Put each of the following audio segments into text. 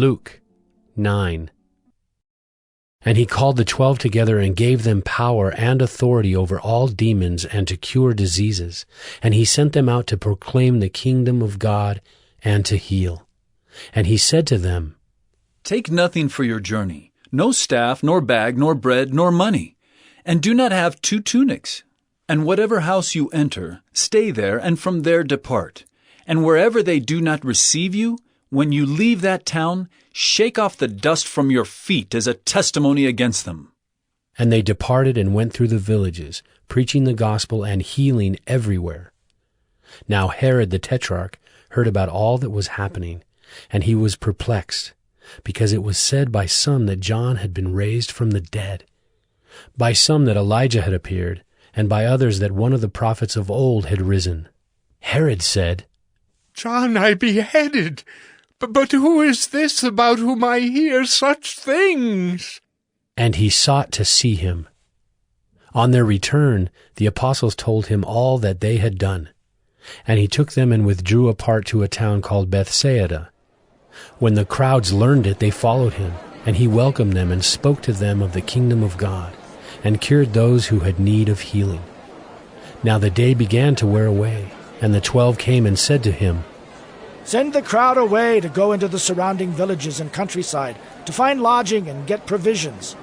Luke 9. And he called the 12 together and gave them power and authority over all demons and to cure diseases. And he sent them out to proclaim the kingdom of God and to heal. And he said to them, Take nothing for your journey, no staff, nor bag, nor bread, nor money. And do not have 2 tunics. And whatever house you enter, stay there, and from there depart. And wherever they do not receive you, when you leave that town, shake off the dust from your feet as a testimony against them. And they departed and went through the villages, preaching the gospel and healing everywhere. Now Herod the Tetrarch heard about all that was happening, and he was perplexed, because it was said by some that John had been raised from the dead, by some that Elijah had appeared, and by others that one of the prophets of old had risen. Herod said, John I beheaded, but who is this about whom I hear such things? And he sought to see him. On their return, the apostles told him all that they had done. And he took them and withdrew apart to a town called Bethsaida. When the crowds learned it, they followed him, and he welcomed them and spoke to them of the kingdom of God, and cured those who had need of healing. Now the day began to wear away, and the 12 came and said to him, Send the crowd away to go into the surrounding villages and countryside, to find lodging and get provisions.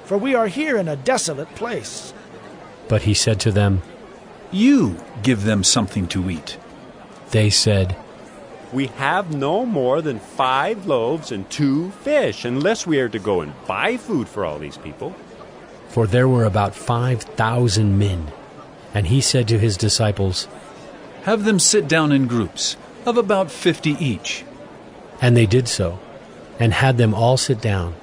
For we are here in a desolate place. But he said to them, You give them something to eat. They said, We have no more than 5 loaves and 2 fish, unless we are to go and buy food for all these people. For there were about 5,000 men. And he said to his disciples, Have them sit down in groups of about 50 each. And they did so, and had them all sit down.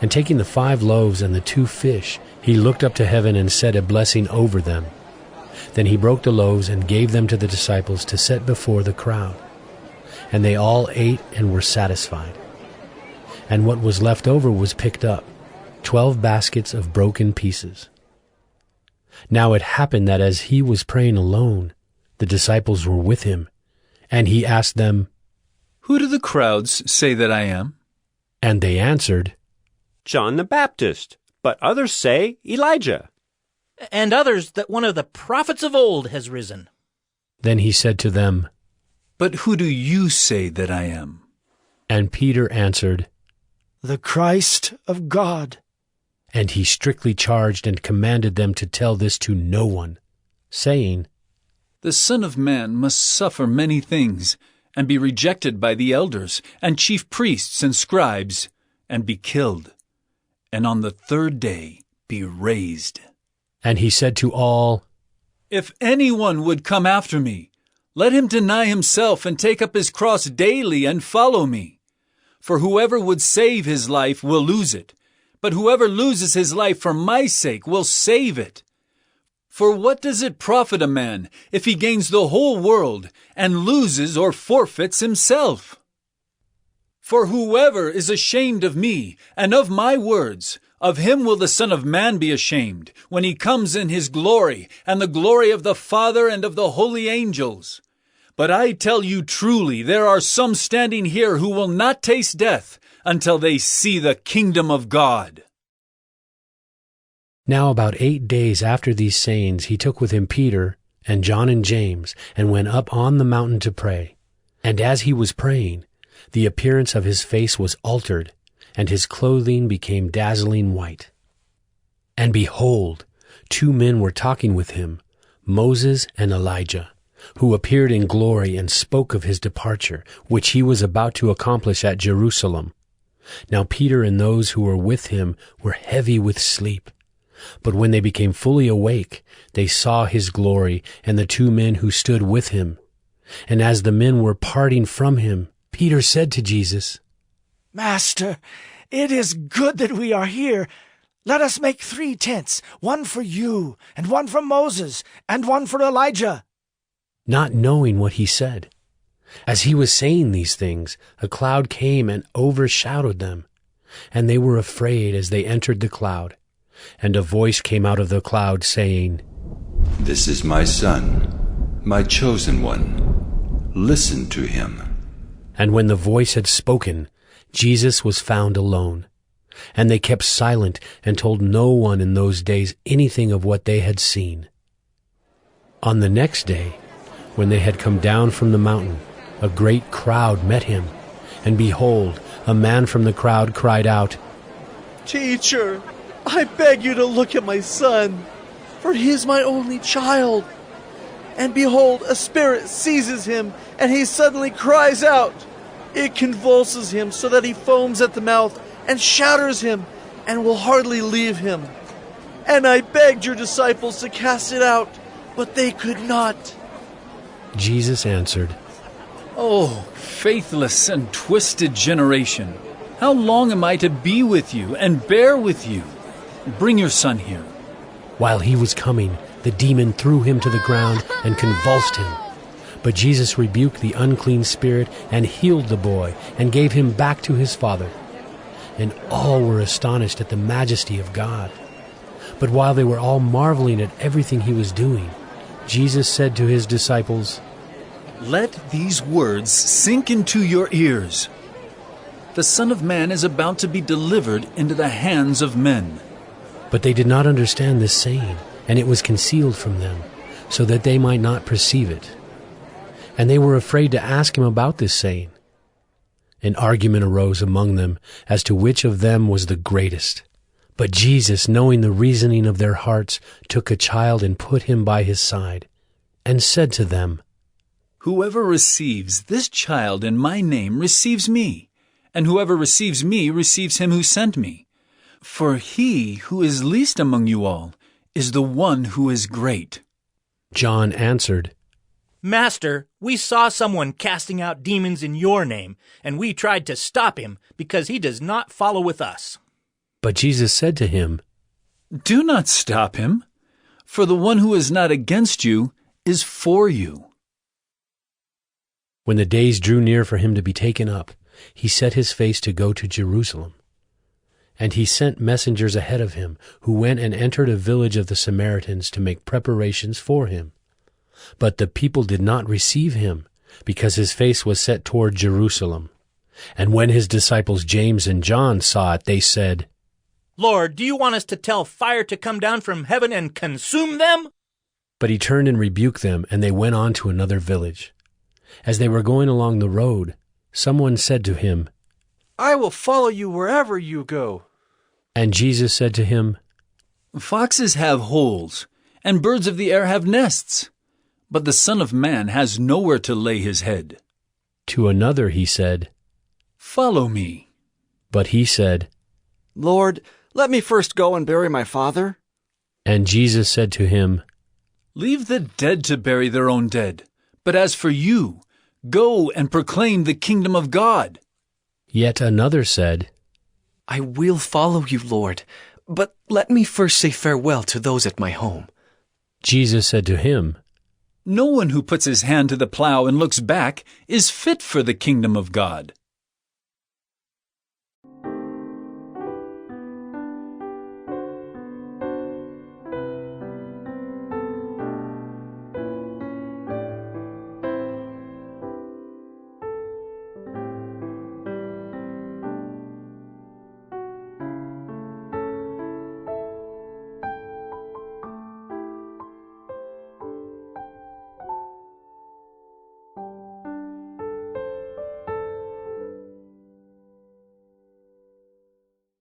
And taking the 5 loaves and the 2 fish, he looked up to heaven and said a blessing over them. Then he broke the loaves and gave them to the disciples to set before the crowd. And they all ate and were satisfied. And what was left over was picked up, 12 baskets of broken pieces. Now it happened that as he was praying alone, the disciples were with him, and he asked them, Who do the crowds say that I am? And they answered, John the Baptist, but others say Elijah. And others that one of the prophets of old has risen. Then he said to them, But who do you say that I am? And Peter answered, The Christ of God. And he strictly charged and commanded them to tell this to no one, saying, The Son of Man must suffer many things, and be rejected by the elders, and chief priests and scribes, and be killed, and on the 3rd day be raised. And he said to all, If anyone would come after me, let him deny himself and take up his cross daily and follow me. For whoever would save his life will lose it, but whoever loses his life for my sake will save it. For what does it profit a man if he gains the whole world and loses or forfeits himself? For whoever is ashamed of me and of my words, of him will the Son of Man be ashamed, when he comes in his glory and the glory of the Father and of the holy angels. But I tell you truly, there are some standing here who will not taste death until they see the kingdom of God. Now about 8 days after these sayings he took with him Peter and John and James, and went up on the mountain to pray. And as he was praying, the appearance of his face was altered, and his clothing became dazzling white. And behold, 2 men were talking with him, Moses and Elijah, who appeared in glory and spoke of his departure, which he was about to accomplish at Jerusalem. Now Peter and those who were with him were heavy with sleep. But when they became fully awake, they saw his glory and the 2 men who stood with him. And as the men were parting from him, Peter said to Jesus, Master, it is good that we are here. Let us make 3 tents, one for you, and one for Moses, and one for Elijah. Not knowing what he said. As he was saying these things, a cloud came and overshadowed them, and they were afraid as they entered the cloud. And a voice came out of the cloud saying, This is my Son, my chosen one. Listen to him. And when the voice had spoken, Jesus was found alone, and they kept silent and told no one in those days anything of what they had seen. On the next day, when they had come down from the mountain, a great crowd met him, and behold, a man from the crowd cried out, "Teacher, I beg you to look at my son, for he is my only child. And behold, a spirit seizes him, and he suddenly cries out. It convulses him so that he foams at the mouth and shatters him, and will hardly leave him. And I begged your disciples to cast it out, but they could not." Jesus answered, Oh, faithless and twisted generation, how long am I to be with you and bear with you? Bring your son here. While he was coming, the demon threw him to the ground and convulsed him. But Jesus rebuked the unclean spirit and healed the boy and gave him back to his father. And all were astonished at the majesty of God. But while they were all marveling at everything he was doing, Jesus said to his disciples, Let these words sink into your ears. The Son of Man is about to be delivered into the hands of men. But they did not understand this saying, and it was concealed from them, so that they might not perceive it. And they were afraid to ask him about this saying. An argument arose among them as to which of them was the greatest. But Jesus, knowing the reasoning of their hearts, took a child and put him by his side, and said to them, Whoever receives this child in my name receives me, and whoever receives me receives him who sent me. For he who is least among you all is the one who is great. John answered, Master, we saw someone casting out demons in your name, and we tried to stop him because he does not follow with us. But Jesus said to him, Do not stop him, for the one who is not against you is for you. When the days drew near for him to be taken up, he set his face to go to Jerusalem. And he sent messengers ahead of him, who went and entered a village of the Samaritans to make preparations for him. But the people did not receive him, because his face was set toward Jerusalem. And when his disciples James and John saw it, they said, Lord, do you want us to tell fire to come down from heaven and consume them? But he turned and rebuked them, and they went on to another village. As they were going along the road, someone said to him, "I will follow you wherever you go." And Jesus said to him, Foxes have holes, and birds of the air have nests, but the Son of Man has nowhere to lay his head. To another he said, Follow me. But he said, "Lord, let me first go and bury my father." And Jesus said to him, Leave the dead to bury their own dead. But as for you, go and proclaim the kingdom of God. Yet another said, I will follow you, Lord, but let me first say farewell to those at my home. Jesus said to him, No one who puts his hand to the plow and looks back is fit for the kingdom of God.